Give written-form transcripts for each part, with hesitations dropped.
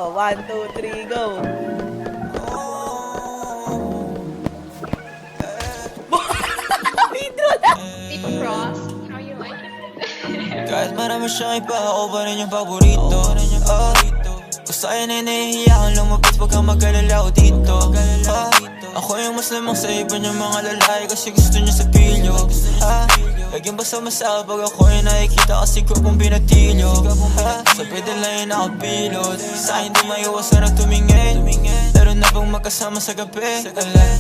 1, 2, 3, go! Intro na! Tito Frost, how you like it? Kahit marami siyang iba, ako pa rin yung paborito. Kung sa'yo na nahihiya kang lumapit, huwag kang mag-alala o dito. Ako yung mas lamang sa iba niyang mga lalaki, kasi gusto niya sa pilyo. Laging basta-masa pag ako yung nakikita, kasi ko kung binatilyo. Sa pwede lang yung nakapilot, sa hindi maiwasan ang tumingin. Lalo na pag magkasama sa gabi,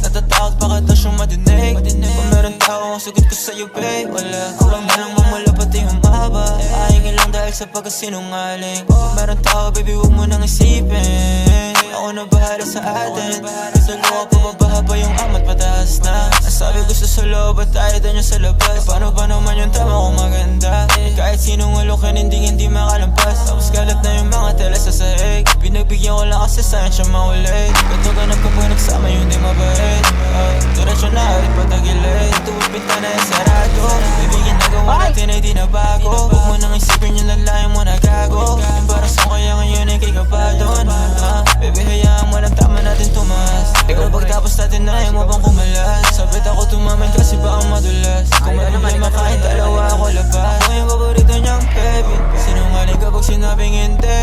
natatakot baka daw siyang madinig. Kung meron tao, ang sagot ko sa'yo, babe, wala. Kulang na lang mamula pati humaba, ahingin lang dahil sa pagkasinungaling. Kung meron tao, baby, huwag mo nang isipin, ako na bahala sa atin. Sa luha pa mabaha pa yung amat pataas na. Nasabi gusto sa loob at tayo doon yung sa labas. Paano pa naman yung tama kung maganda? Kahit sinong alokin hindi makalampas. Tapos kalat na yung mga tela sa sahig. Pinagbigyan ko lang kasi sa'yo siya maulit. Katuganap kapag nagsama yung di mabait. Diretsyon na ulit patagilid. Tuwid bintana yung sarado. Bibigyan na gawa natin ay di na bago. Huwag mo nang isipin yung lalayo mo na gago. Yung parang sa kaya ngayon ay kay kabadon. Baby hayaan mo lang tama natin tumas. Pero pagtapos natin na ayaw mo bang kumalas? Sabit ako tumamin kasi baka madulas. Kung may problema kahit dalawa ako labas. Ako yung paborito niyang baby. Sinungaling kapag sinabing hindi.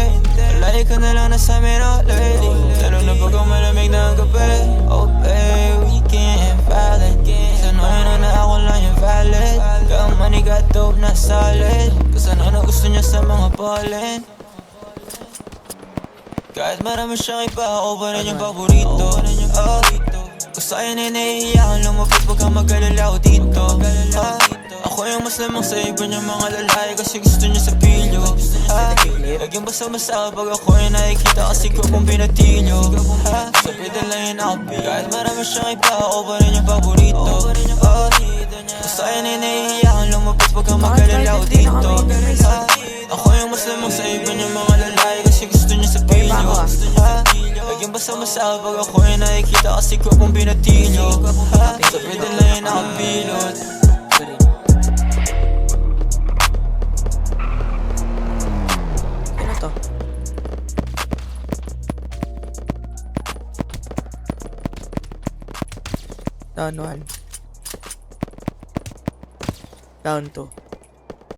Lagi ka na lang nasa amin, oh lady. Lalo na pag malamig na ang gabi. Oh babe, we can't valid. Sanoy na ako lang yung valid. Kamani got dope na solid. Kasano na gusto niya sa mga pollen. Kahit marami siyang iba, ako pa rin yung paborito. Kung sa'yo na nahihiya kang lumapit, huwag kang mag-alala o dito. Ako yung mas lamang sa iba niyang mga lalaki, kasi gusto niya sa pilyo. Laging basta-masa pag ako yung nakikita, kasi ko kung binatilyo. Sa pwede lang yung nakapil. Kahit marami siyang iba, ako pa rin yung paborito. Kung sa'yo na nahihiya kang lumapit, huwag kang mag-alala o dito. Ako yung mas lamang sa iba niyang mga lalaki, kasi gusto niya sa pilyo. Laging basta-masa pag ako yung nakikita, kasi ko kung binatilyo. Sa pwede lang yung nakapilot. Ano to? Down 1. Down 2.